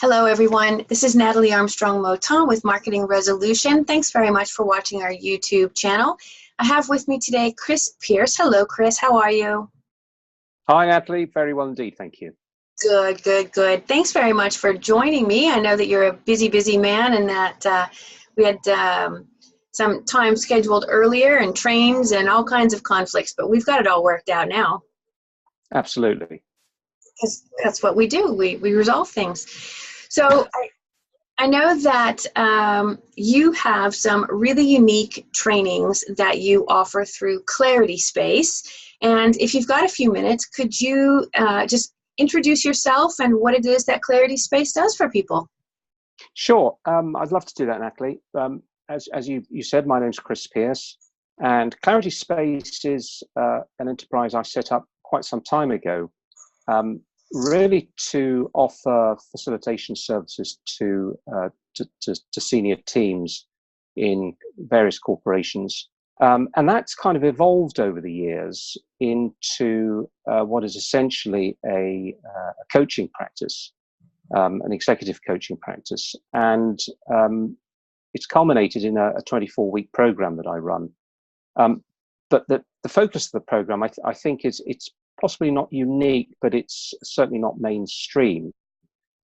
Hello, everyone. This is Natalie Armstrong-Motin with Marketing Resolution. Thanks very much for watching our YouTube channel. I have with me today Chris Pearse. Hello, Chris. How are you? Hi, Natalie. Very well indeed. Thank you. Good, good, good. Thanks very much for joining me. I know that you're a busy, busy man and that we had some time scheduled earlier and trains and all kinds of conflicts, but we've got it all worked out now. Absolutely. Because that's what we do. We resolve things. So I know that you have some really unique trainings that you offer through Clarity Space. And if you've got a few minutes, could you just introduce yourself and what it is that Clarity Space does for people? Sure. I'd love to do that, Natalie. As you said, my name's Chris Pearse, and Clarity Space is an enterprise I set up quite some time ago, really to offer facilitation services to senior teams in various corporations. And that's kind of evolved over the years into what is essentially a coaching practice, an executive coaching practice. And it's culminated in a 24-week program that I run. But the focus of the program, I think, it's possibly not unique, but it's certainly not mainstream,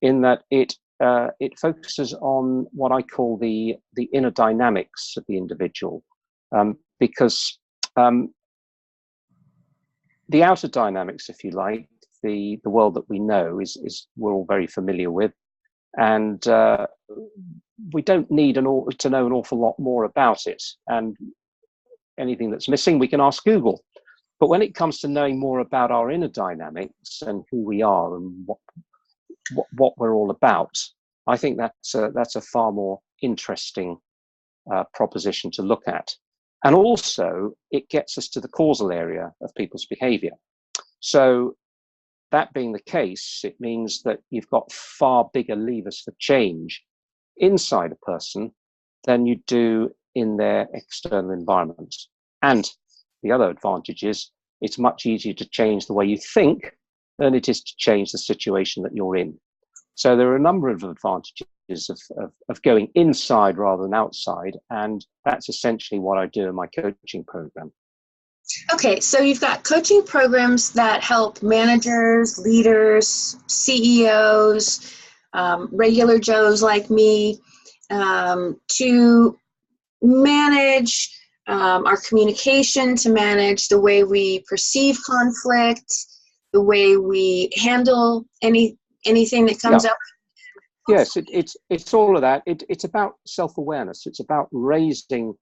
in that it focuses on what I call the inner dynamics of the individual, because the outer dynamics, if you like, the world that we know is we're all very familiar with, and we don't need to know an awful lot more about it. And anything that's missing, we can ask Google. But when it comes to knowing more about our inner dynamics and who we are and what we're all about, I think that's a far more interesting proposition to look at. And also, it gets us to the causal area of people's behavior. So that being the case, it means that you've got far bigger levers for change inside a person than you do in their external environment. And the other advantage is it's much easier to change the way you think than it is to change the situation that you're in. So there are a number of advantages of going inside rather than outside, and that's essentially what I do in my coaching program. Okay, so you've got coaching programs that help managers, leaders, CEOs, regular Joes like me to manage our communication, to manage the way we perceive conflict, the way we handle anything that comes up. Yes, it's all of that. It's about self-awareness. It's about raising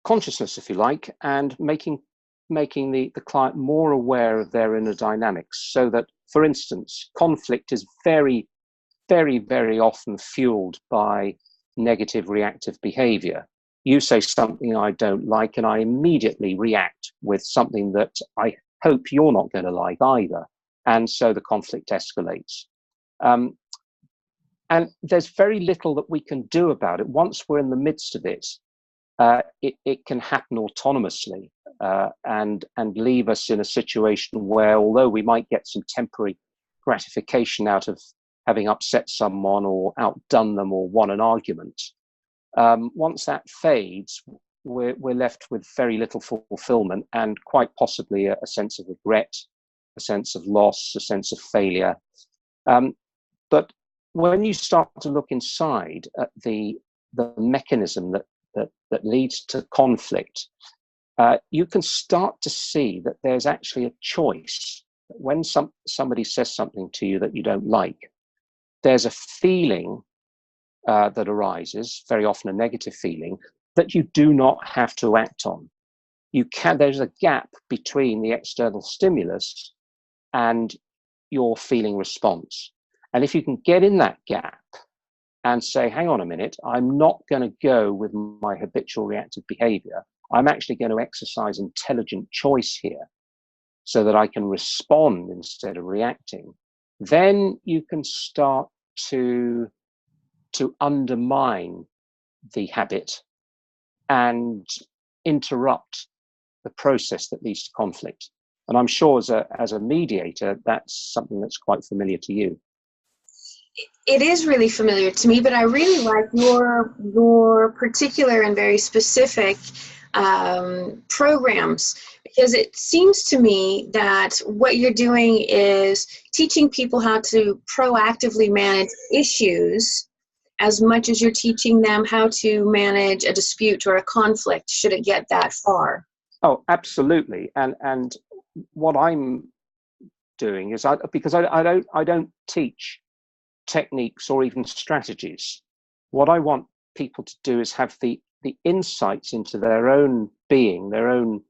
consciousness, if you like, and making the client more aware of their inner dynamics, so that, for instance, conflict is very, very, very often fueled by negative reactive behavior. You say something I don't like, and I immediately react with something that I hope you're not going to like either. And so the conflict escalates. And there's very little that we can do about it. Once we're in the midst of it, it can happen autonomously and leave us in a situation where, although we might get some temporary gratification out of having upset someone or outdone them or won an argument, once that fades, we're left with very little fulfillment and quite possibly a sense of regret, a sense of loss, a sense of failure. But when you start to look inside at the mechanism that leads to conflict, you can start to see that there's actually a choice. When somebody says something to you that you don't like, there's a feeling that arises, very often a negative feeling, that you do not have to act on. There's a gap between the external stimulus and your feeling response. And if you can get in that gap and say, hang on a minute, I'm not going to go with my habitual reactive behavior. I'm actually going to exercise intelligent choice here so that I can respond instead of reacting. Then you can start to undermine the habit and interrupt the process that leads to conflict. And I'm sure as a mediator, that's something that's quite familiar to you. It is really familiar to me, but I really like your particular and very specific programs, because it seems to me that what you're doing is teaching people how to proactively manage issues as much as you're teaching them how to manage a dispute or a conflict should it get that far. Oh, absolutely. And what I'm doing is because I don't teach techniques or even strategies. What I want people to do is have the insights into their own being, their own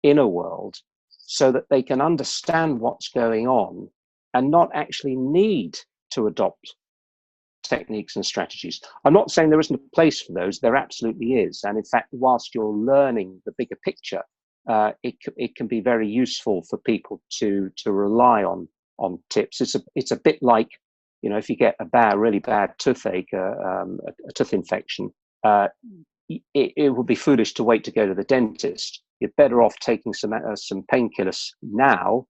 inner world, so that they can understand what's going on and not actually need to adopt techniques and strategies. I'm not saying there isn't a place for those. There absolutely is. And in fact, whilst you're learning the bigger picture, it can be very useful for people to rely on tips. It's a bit like, you know, if you get a really bad toothache, a tooth infection, it would be foolish to wait to go to the dentist. You're better off taking some painkillers now,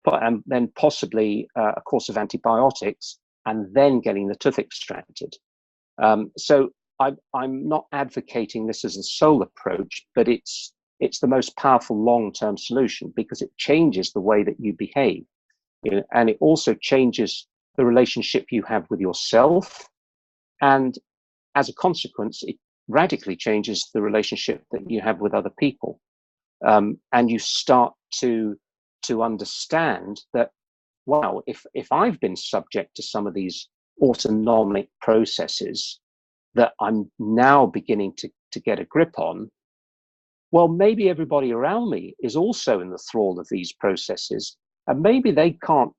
and then possibly a course of antibiotics, and then getting the tooth extracted. So I'm not advocating this as a sole approach, but it's the most powerful long-term solution, because it changes the way that you behave, you know, and it also changes the relationship you have with yourself, and as a consequence, it radically changes the relationship that you have with other people, and you start to understand that, wow, if I've been subject to some of these autonomic processes that I'm now beginning to get a grip on, well, maybe everybody around me is also in the thrall of these processes, and maybe they can't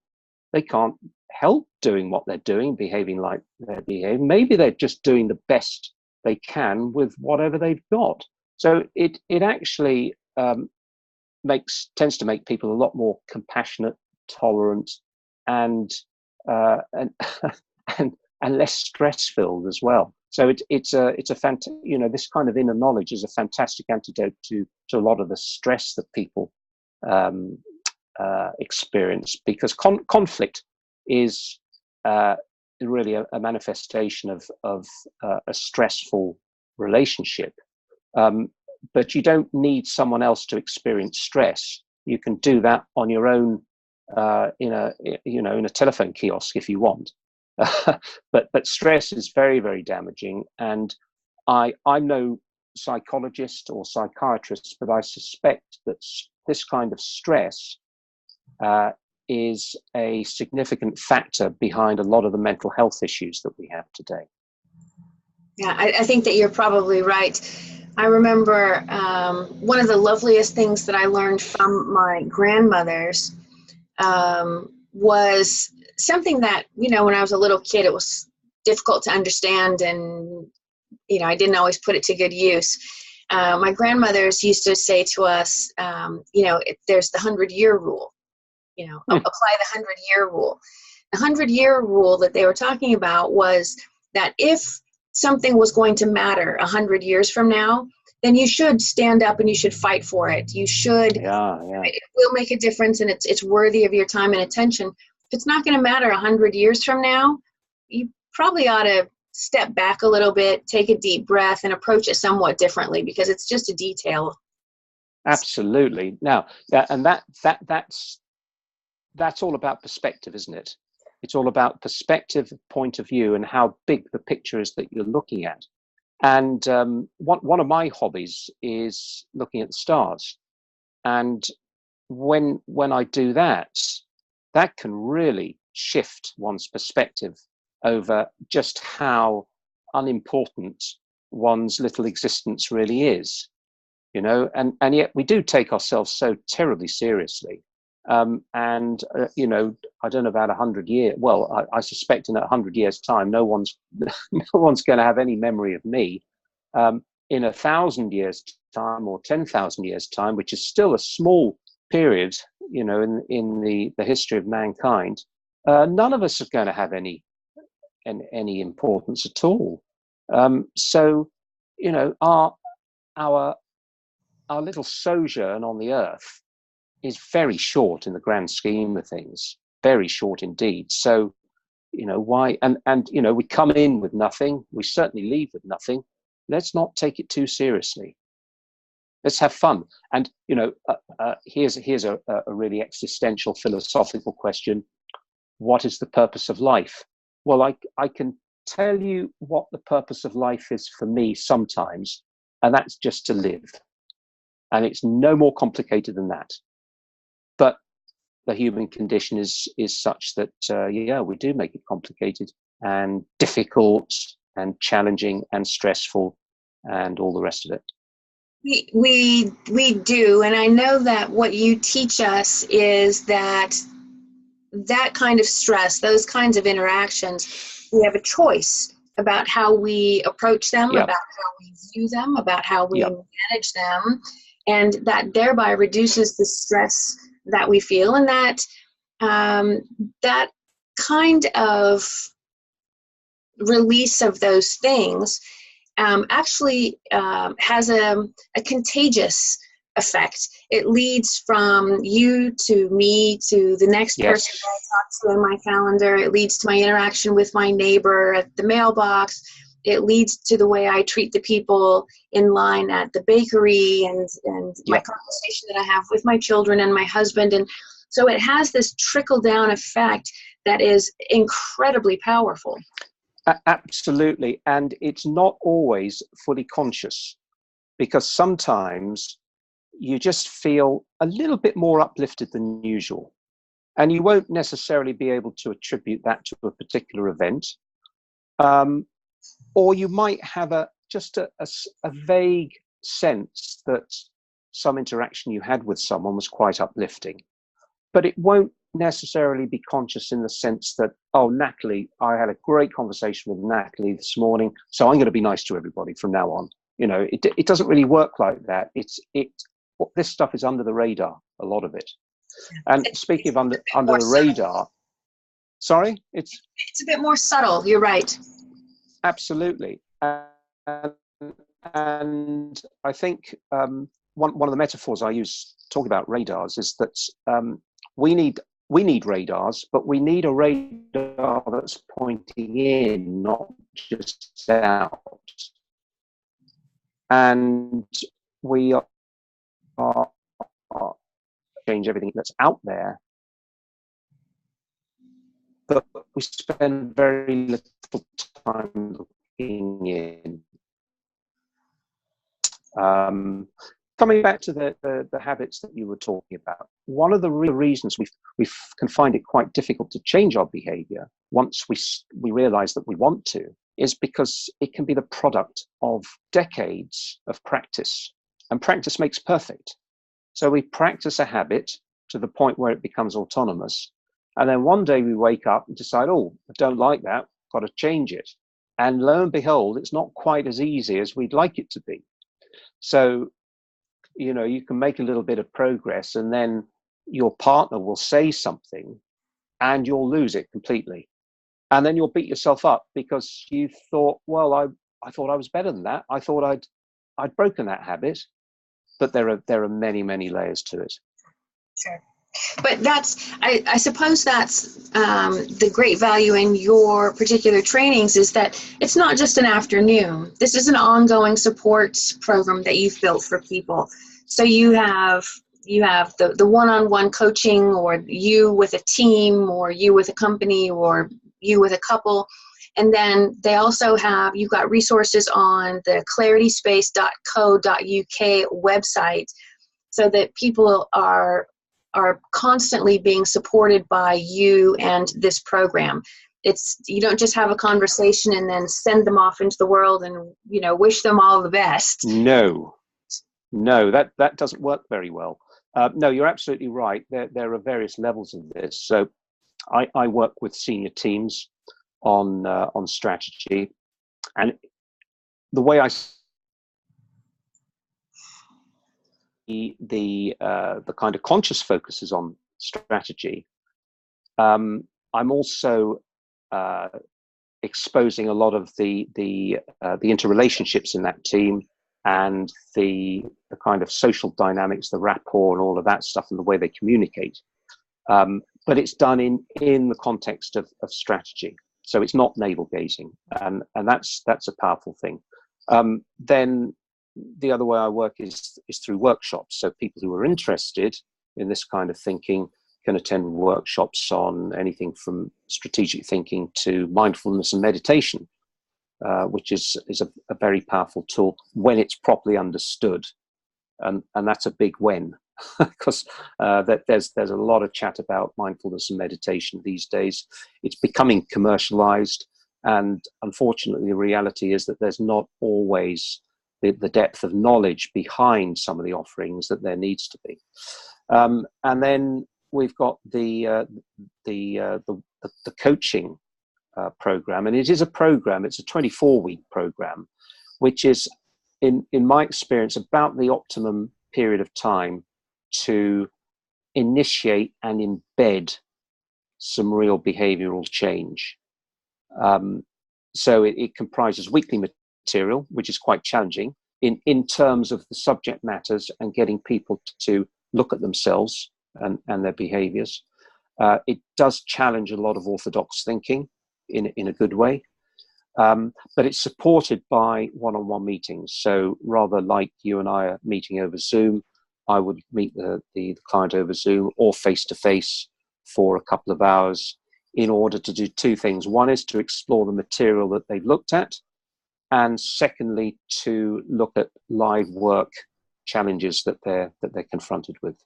help doing what they're doing, behaving like they're behaving. Maybe they're just doing the best they can with whatever they've got. So it actually tends to make people a lot more compassionate, tolerant, and and and less stress filled as well. So it's a you know, this kind of inner knowledge is a fantastic antidote to a lot of the stress that people experience, because conflict is really a manifestation of a stressful relationship. But you don't need someone else to experience stress. You can do that on your own, in a telephone kiosk if you want. But stress is very, very damaging, and I'm no psychologist or psychiatrist, but I suspect that this kind of stress is a significant factor behind a lot of the mental health issues that we have today. Yeah, I think that you're probably right. I remember one of the loveliest things that I learned from my grandmothers was something that, you know, when I was a little kid, it was difficult to understand, and, you know, I didn't always put it to good use. My grandmothers used to say to us, you know, there's the 100-year rule, you know, apply the 100-year rule. The 100-year rule that they were talking about was that if something was going to matter 100 years from now, then you should stand up and you should fight for it. You should, it will make a difference, and it's worthy of your time and attention. If it's not going to matter 100 years from now, you probably ought to step back a little bit, take a deep breath, and approach it somewhat differently, because it's just a detail. Absolutely. Now, that's all about perspective, isn't it? It's all about perspective, point of view, and how big the picture is that you're looking at. And one of my hobbies is looking at the stars. And when I do that, that can really shift one's perspective over just how unimportant one's little existence really is, you know. And yet we do take ourselves so terribly seriously. You know, I don't know about 100 years. Well, I suspect in 100 years' time, no one's going to have any memory of me. In 1,000 years' time, or 10,000 years' time, which is still a small period, you know, in the history of mankind, none of us are going to have any importance at all. So, you know, our little sojourn on the earth is very short in the grand scheme of things, very short indeed. So why? And we come in with nothing. We certainly leave with nothing. Let's not take it too seriously. Let's have fun. And here's a really existential philosophical question: what is the purpose of life? Well, I can tell you what the purpose of life is for me sometimes, and that's just to live. And it's no more complicated than that. But the human condition is such that we do make it complicated and difficult and challenging and stressful and all the rest of it. We do, and I know that what you teach us is that kind of stress, those kinds of interactions, we have a choice about how we approach them, Yep. about how we view them, about how we Yep. manage them, and that thereby reduces the stress that we feel, and that that kind of release of those things actually has a contagious effect. It leads from you to me to the next Yes. person that I talk to in my calendar. It leads to my interaction with my neighbor at the mailbox. It leads to the way I treat the people in line at the bakery and my Yep. conversation that I have with my children and my husband. And so it has this trickle-down effect that is incredibly powerful. Absolutely. And it's not always fully conscious, because sometimes you just feel a little bit more uplifted than usual. And you won't necessarily be able to attribute that to a particular event. Or you might have a vague sense that some interaction you had with someone was quite uplifting. But it won't necessarily be conscious in the sense that, oh, Natalie, I had a great conversation with Natalie this morning, so I'm going to be nice to everybody from now on. It doesn't really work like that. This stuff is under the radar, a lot of it. And speaking of under the radar, sorry, it's a bit more subtle. You're right. Absolutely. And I think one of the metaphors I use talking about radars is that we need radars, but we need a radar that's pointing in, not just out. And we are change everything that's out there, but we spend very little time looking in. Coming back to the habits that you were talking about, one of the reasons we can find it quite difficult to change our behavior once we realize that we want to is because it can be the product of decades of practice, and practice makes perfect. So we practice a habit to the point where it becomes autonomous, and then one day we wake up and decide, oh, I don't like that, got to change it. And lo and behold, it's not quite as easy as we'd like it to be. So, you can make a little bit of progress, and then your partner will say something and you'll lose it completely. And then you'll beat yourself up because you thought, well, I thought I was better than that. I thought I'd broken that habit. But there are many, many layers to it. Sure. But I suppose that's the great value in your particular trainings, is that it's not just an afternoon. This is an ongoing support program that you've built for people. So you have the one-on-one coaching, or you with a team, or you with a company, or you with a couple. And then they also you've got resources on the clarityspace.co.uk website, so that people are constantly being supported by you and this program. You don't just have a conversation and then send them off into the world and wish them all the best. No, that doesn't work very well. No, you're absolutely right. There are various levels of this. So I work with senior teams on strategy, and the way I see the kind of conscious focus is on strategy. I'm also exposing a lot of the interrelationships in that team, and the kind of social dynamics, the rapport, and all of that stuff, and the way they communicate. but it's done in the context of strategy. So it's not navel gazing, and that's a powerful thing. Then the other way I work is through workshops. So people who are interested in this kind of thinking can attend workshops on anything from strategic thinking to mindfulness and meditation, which is a very powerful tool when it's properly understood, and that's a big when. Because that there's a lot of chat about mindfulness and meditation these days. It's becoming commercialized, and unfortunately the reality is that there's not always the depth of knowledge behind some of the offerings that there needs to be. And then we've got the coaching program, and it is a program. It's a 24-week program, which is in my experience about the optimum period of time to initiate and embed some real behavioral change. So it comprises weekly material, which is quite challenging in terms of the subject matters and getting people to look at themselves and their behaviors. It does challenge a lot of orthodox thinking in a good way. But it's supported by one-on-one meetings. So rather like you and I are meeting over Zoom, I would meet the client over Zoom or face-to-face for a couple of hours in order to do two things. One is to explore the material that they've looked at, and secondly, to look at live work challenges that they're confronted with.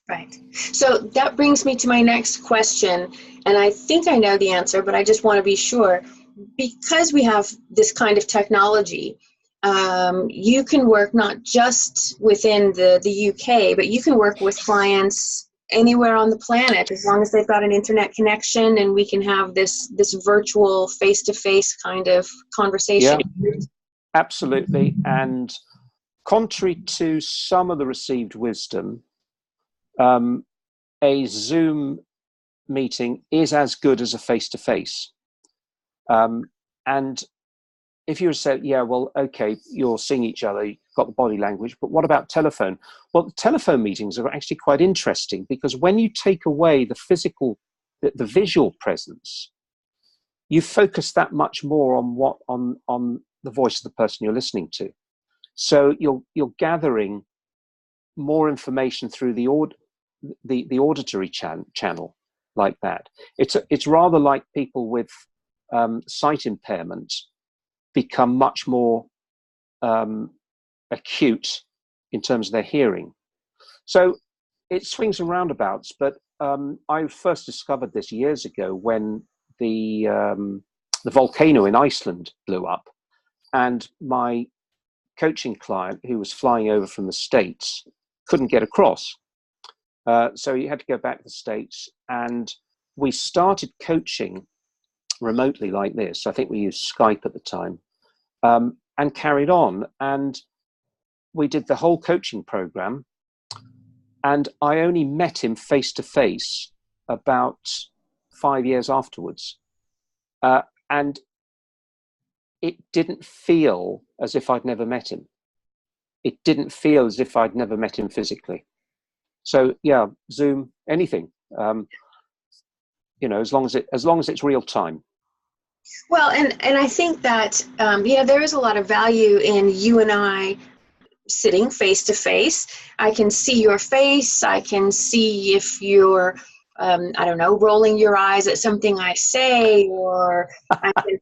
Right. So that brings me to my next question, and I think I know the answer, but I just want to be sure. Because we have this kind of technology, you can work not just within the UK, but you can work with clients anywhere on the planet as long as they've got an internet connection, and we can have this virtual face-to-face kind of conversation. Yeah, absolutely. And contrary to some of the received wisdom, a Zoom meeting is as good as a face-to-face. And if you were to say, yeah, well, okay, you're seeing each other, you've got the body language, but what about telephone? Well, the telephone meetings are actually quite interesting, because when you take away the physical, the visual presence, you focus that much more on the voice of the person you're listening to. So you're gathering more information through the auditory channel like that. It's rather like people with sight impairment become much more acute in terms of their hearing. So it swings and roundabouts, but I first discovered this years ago when the volcano in Iceland blew up, and my coaching client, who was flying over from the States, couldn't get across. So he had to go back to the States, and we started coaching remotely like this. I think we used Skype at the time, and carried on. And we did the whole coaching program, and I only met him face to face about 5 years afterwards. And it didn't feel as if I'd never met him. It didn't feel as if I'd never met him physically. So yeah, Zoom, anything, as long as it's real time. Well, and I think that, there is a lot of value in you and I sitting face to face. I can see your face. I can see if you're, I don't know, rolling your eyes at something I say, or I can,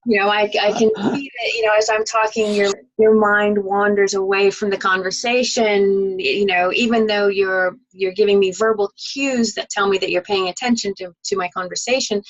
I can see that, as I'm talking, your mind wanders away from the conversation, even though you're giving me verbal cues that tell me that you're paying attention to my conversation.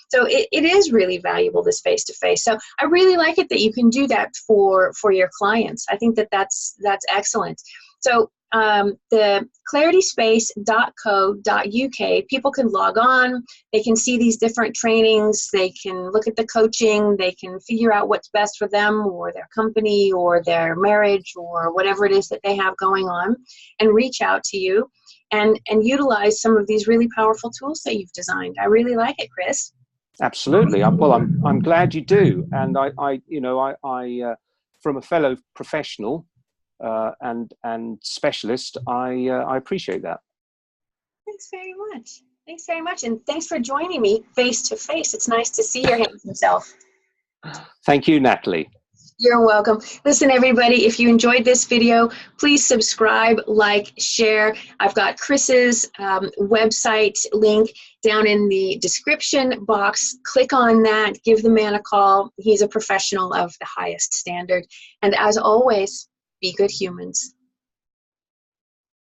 So it is really valuable, this face-to-face. So I really like it that you can do that for your clients. I think that's excellent. So the clarityspace.co.uk, people can log on, they can see these different trainings, they can look at the coaching, they can figure out what's best for them or their company or their marriage or whatever it is that they have going on, and reach out to you and utilize some of these really powerful tools that you've designed. I really like it, Chris. Absolutely. I'm glad you do, and I from a fellow professional and specialist, I appreciate that. Thanks very much. Thanks very much, and thanks for joining me face to face. It's nice to see your handsome self. Thank you, Natalie. You're welcome. Listen, everybody, if you enjoyed this video, please subscribe, like, share. I've got Chris's website link down in the description box. Click on that. Give the man a call. He's a professional of the highest standard. And as always, be good humans.